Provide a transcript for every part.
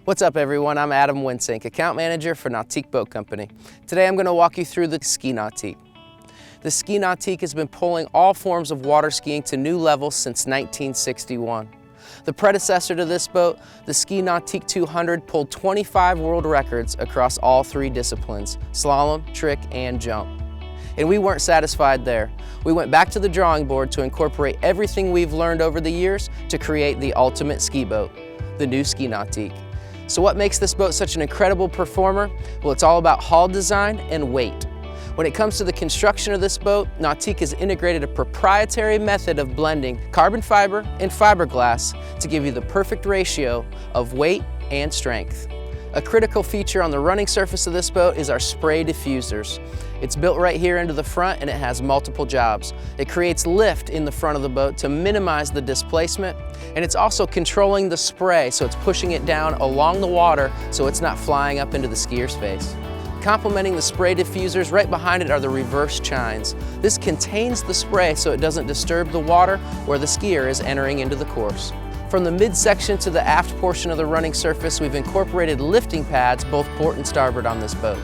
What's up everyone, I'm Adam Winsink, Account Manager for Nautique Boat Company. Today I'm going to walk you through the Ski Nautique. The Ski Nautique has been pulling all forms of water skiing to new levels since 1961. The predecessor to this boat, the Ski Nautique 200, pulled 25 world records across all three disciplines, slalom, trick, and jump. And we weren't satisfied there. We went back to the drawing board to incorporate everything we've learned over the years to create the ultimate ski boat, the new Ski Nautique. So what makes this boat such an incredible performer? Well, it's all about hull design and weight. When it comes to the construction of this boat, Nautique has integrated a proprietary method of blending carbon fiber and fiberglass to give you the perfect ratio of weight and strength. A critical feature on the running surface of this boat is our spray diffusers. It's built right here into the front and it has multiple jobs. It creates lift in the front of the boat to minimize the displacement, and it's also controlling the spray, so it's pushing it down along the water so it's not flying up into the skier's face. Complementing the spray diffusers, right behind it are the reverse chines. This contains the spray so it doesn't disturb the water where the skier is entering into the course. From the midsection to the aft portion of the running surface, we've incorporated lifting pads, both port and starboard, on this boat.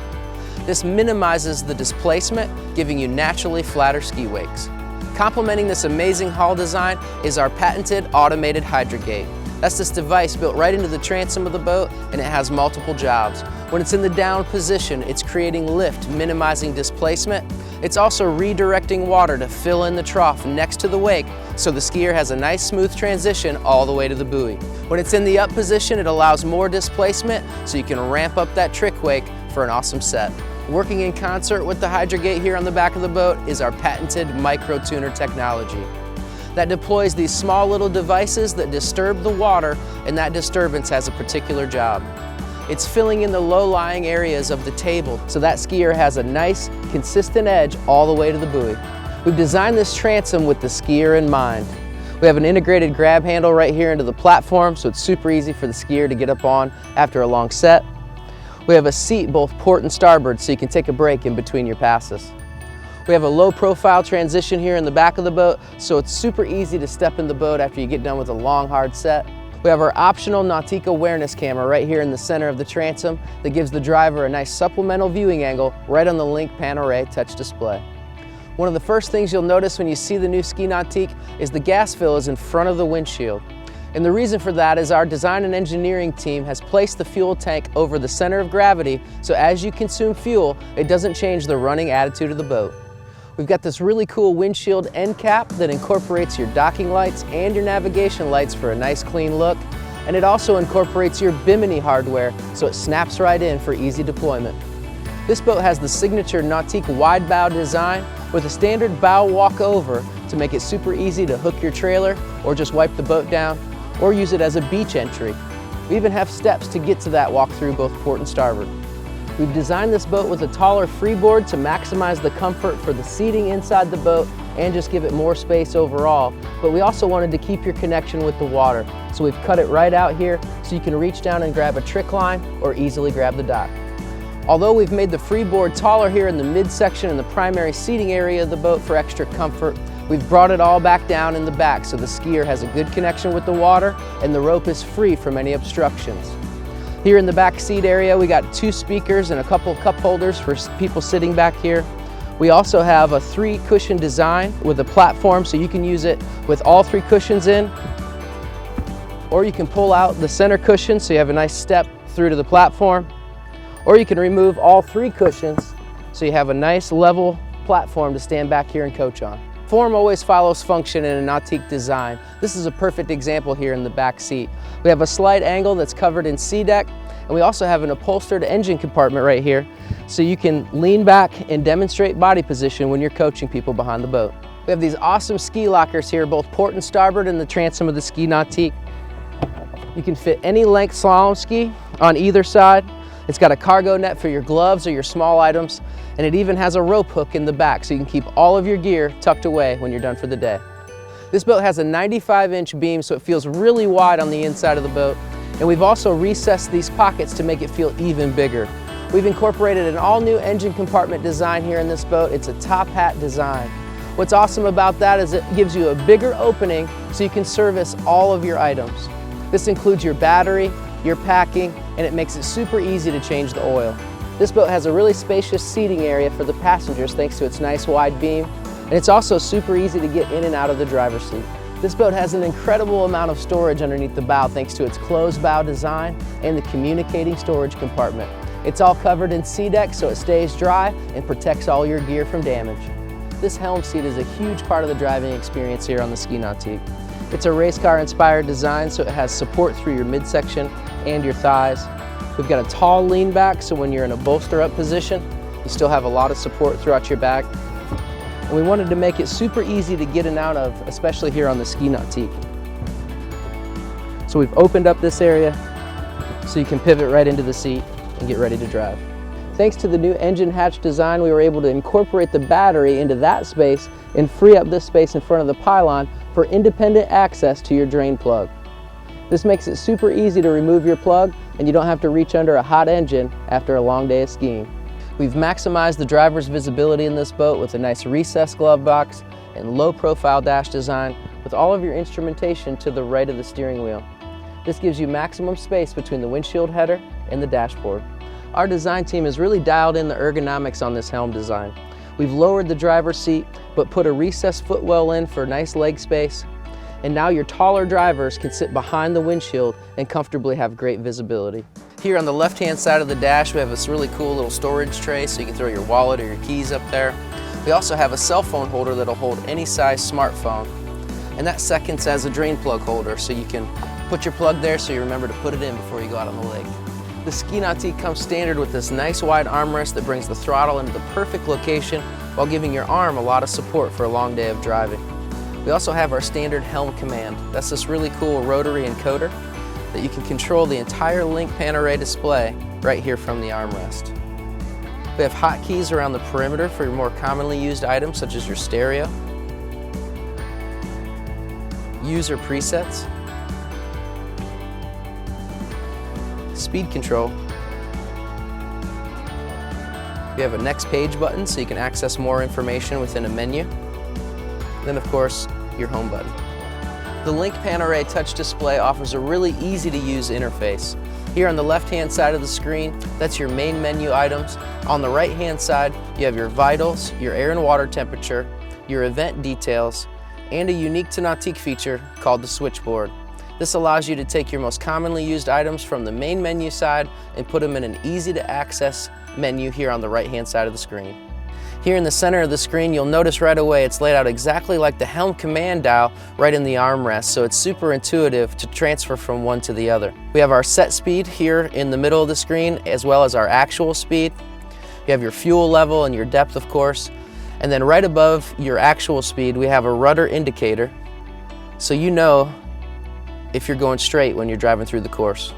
This minimizes the displacement, giving you naturally flatter ski wakes. Complementing this amazing hull design is our patented automated Hydra gate. That's this device built right into the transom of the boat, and it has multiple jobs. When it's in the down position, it's creating lift, minimizing displacement. It's also redirecting water to fill in the trough next to the wake, so the skier has a nice smooth transition all the way to the buoy. When it's in the up position, it allows more displacement, so you can ramp up that trick wake for an awesome set. Working in concert with the Hydra gate here on the back of the boat is our patented MicroTuner technology that deploys these small little devices that disturb the water, and that disturbance has a particular job. It's filling in the low-lying areas of the table so that skier has a nice, consistent edge all the way to the buoy. We've designed this transom with the skier in mind. We have an integrated grab handle right here into the platform, so it's super easy for the skier to get up on after a long set. We have a seat both port and starboard so you can take a break in between your passes. We have a low profile transition here in the back of the boat, so it's super easy to step in the boat after you get done with a long, hard set. We have our optional Nautique awareness camera right here in the center of the transom that gives the driver a nice supplemental viewing angle right on the Link Pan-Array touch display. One of the first things you'll notice when you see the new Ski Nautique is the gas fill is in front of the windshield. And the reason for that is our design and engineering team has placed the fuel tank over the center of gravity, so as you consume fuel, it doesn't change the running attitude of the boat. We've got this really cool windshield end cap that incorporates your docking lights and your navigation lights for a nice clean look. And it also incorporates your Bimini hardware so it snaps right in for easy deployment. This boat has the signature Nautique wide bow design with a standard bow walkover to make it super easy to hook your trailer or just wipe the boat down or use it as a beach entry. We even have steps to get to that walk-through both port and starboard. We've designed this boat with a taller freeboard to maximize the comfort for the seating inside the boat and just give it more space overall, but we also wanted to keep your connection with the water, so we've cut it right out here so you can reach down and grab a trick line or easily grab the dock. Although we've made the freeboard taller here in the midsection and the primary seating area of the boat for extra comfort, we've brought it all back down in the back so the skier has a good connection with the water and the rope is free from any obstructions. Here in the back seat area, we got 2 speakers and a couple cup holders for people sitting back here. We also have a 3 cushion design with a platform so you can use it with all 3 cushions in, or you can pull out the center cushion so you have a nice step through to the platform, or you can remove all 3 cushions so you have a nice level platform to stand back here and coach on. Form always follows function in a Nautique design. This is a perfect example here in the back seat. We have a slight angle that's covered in SeaDeck, and we also have an upholstered engine compartment right here, so you can lean back and demonstrate body position when you're coaching people behind the boat. We have these awesome ski lockers here, both port and starboard in the transom of the Ski Nautique. You can fit any length slalom ski on either side. It's got a cargo net for your gloves or your small items, and it even has a rope hook in the back so you can keep all of your gear tucked away when you're done for the day. This boat has a 95-inch beam, so it feels really wide on the inside of the boat, and we've also recessed these pockets to make it feel even bigger. We've incorporated an all-new engine compartment design here in this boat. It's a top hat design. What's awesome about that is it gives you a bigger opening so you can service all of your items. This includes your battery, your packing, and it makes it super easy to change the oil. This boat has a really spacious seating area for the passengers thanks to its nice wide beam, and it's also super easy to get in and out of the driver's seat. This boat has an incredible amount of storage underneath the bow thanks to its closed bow design and the communicating storage compartment. It's all covered in SeaDeck so it stays dry and protects all your gear from damage. This helm seat is a huge part of the driving experience here on the Ski Nautique. It's a race car inspired design so it has support through your midsection and your thighs. We've got a tall lean back so when you're in a bolster up position, you still have a lot of support throughout your back. And we wanted to make it super easy to get in and out of, especially here on the Ski Nautique. So we've opened up this area so you can pivot right into the seat and get ready to drive. Thanks to the new engine hatch design, we were able to incorporate the battery into that space and free up this space in front of the pylon for independent access to your drain plug. This makes it super easy to remove your plug and you don't have to reach under a hot engine after a long day of skiing. We've maximized the driver's visibility in this boat with a nice recessed glove box and low profile dash design with all of your instrumentation to the right of the steering wheel. This gives you maximum space between the windshield header and the dashboard. Our design team has really dialed in the ergonomics on this helm design. We've lowered the driver's seat but put a recessed footwell in for nice leg space, and now your taller drivers can sit behind the windshield and comfortably have great visibility. Here on the left-hand side of the dash, we have this really cool little storage tray so you can throw your wallet or your keys up there. We also have a cell phone holder that'll hold any size smartphone, and that seconds as a drain plug holder so you can put your plug there so you remember to put it in before you go out on the lake. The Ski Nautique comes standard with this nice wide armrest that brings the throttle into the perfect location while giving your arm a lot of support for a long day of driving. We also have our standard helm command. That's this really cool rotary encoder that you can control the entire link pan array display right here from the armrest. We have hotkeys around the perimeter for your more commonly used items such as your stereo, user presets, speed control. We have a next page button so you can access more information within a menu. Then of course, your home button. The Link Pan Array touch display offers a really easy to use interface. Here on the left-hand side of the screen, that's your main menu items. On the right-hand side, you have your vitals, your air and water temperature, your event details, and a unique to Nautique feature called the switchboard. This allows you to take your most commonly used items from the main menu side and put them in an easy to access menu here on the right-hand side of the screen. Here in the center of the screen, you'll notice right away it's laid out exactly like the helm command dial right in the armrest, so it's super intuitive to transfer from one to the other. We have our set speed here in the middle of the screen, as well as our actual speed. You have your fuel level and your depth, of course. And then right above your actual speed, we have a rudder indicator, so you know if you're going straight when you're driving through the course.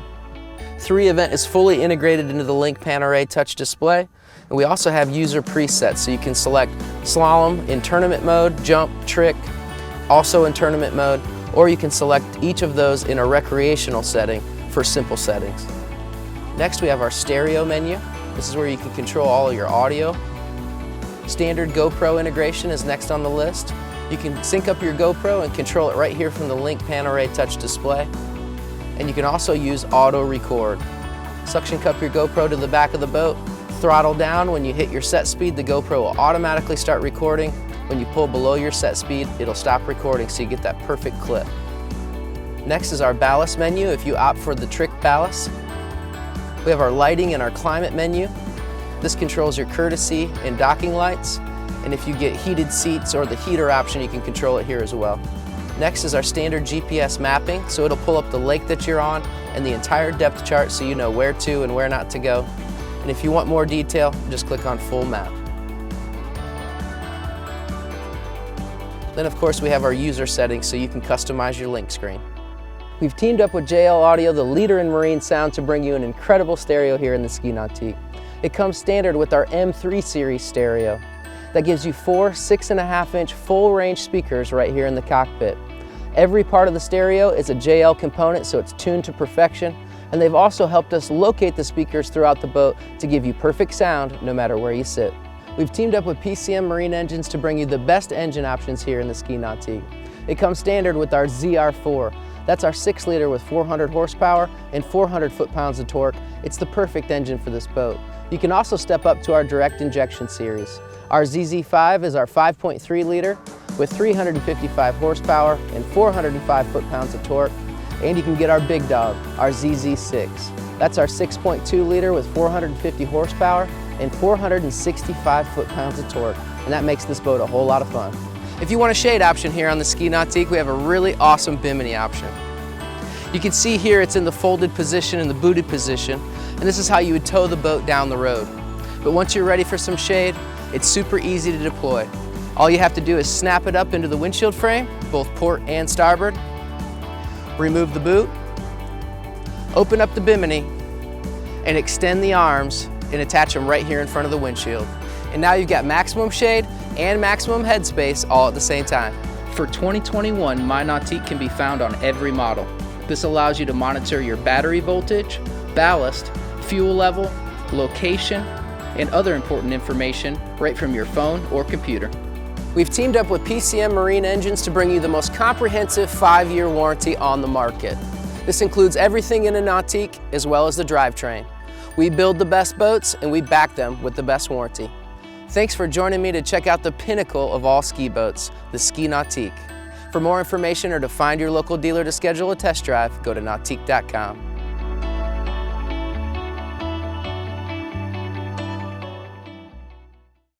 3 Event is fully integrated into the Link Pan Array touch display. And we also have user presets, so you can select slalom in tournament mode, jump, trick, also in tournament mode, or you can select each of those in a recreational setting for simple settings. Next we have our stereo menu. This is where you can control all of your audio. Standard Gopro integration is next on the list. You can sync up your GoPro and control it right here from the Link Pan Array touch display. And you can also use auto record. Suction cup your GoPro to the back of the boat. Throttle down. When you hit your set speed, the GoPro will automatically start recording. When you pull below your set speed, it'll stop recording so you get that perfect clip. Next is our ballast menu if you opt for the trick ballast. We have our lighting and our climate menu. This controls your courtesy and docking lights. And if you get heated seats or the heater option, you can control it here as well. Next is our standard GPS mapping, so it'll pull up the lake that you're on and the entire depth chart so you know where to and where not to go. And if you want more detail, just click on Full Map. Then of course we have our user settings so you can customize your link screen. We've teamed up with JL Audio, the leader in marine sound, to bring you an incredible stereo here in the Ski Nautique. It comes standard with our M3 series stereo. That gives you 4 6.5-inch full range speakers right here in the cockpit. Every part of the stereo is a JL component, so it's tuned to perfection. And they've also helped us locate the speakers throughout the boat to give you perfect sound no matter where you sit. We've teamed up with Pcm Marine Engines to bring you the best engine options here in the Ski Nautique. It comes standard with our ZR4, That's our 6-liter with 400 horsepower and 400 foot-pounds of torque. It's the perfect engine for this boat. You can also step up to our direct injection series. Our ZZ5 is our 5.3-liter with 355 horsepower and 405 foot-pounds of torque. And you can get our big dog, our ZZ6. That's our 6.2-liter with 450 horsepower and 465 foot-pounds of torque. And that makes this boat a whole lot of fun. If you want a shade option here on the Ski Nautique, we have a really awesome Bimini option. You can see here it's in the folded position and the booted position, and this is how you would tow the boat down the road. But once you're ready for some shade, it's super easy to deploy. All you have to do is snap it up into the windshield frame, both port and starboard, remove the boot, open up the Bimini, and extend the arms and attach them right here in front of the windshield. And now you've got maximum shade and maximum headspace all at the same time. For 2021, My Nautique can be found on every model. This allows you to monitor your battery voltage, ballast, fuel level, location, and other important information right from your phone or computer. We've teamed up with Pcm Marine Engines to bring you the most comprehensive 5-year warranty on the market. This includes everything in a Nautique as well as the drivetrain. We build the best boats and we back them with the best warranty. Thanks for joining me to check out the pinnacle of all ski boats, the Ski Nautique. For more information or to find your local dealer to schedule a test drive, go to nautique.com.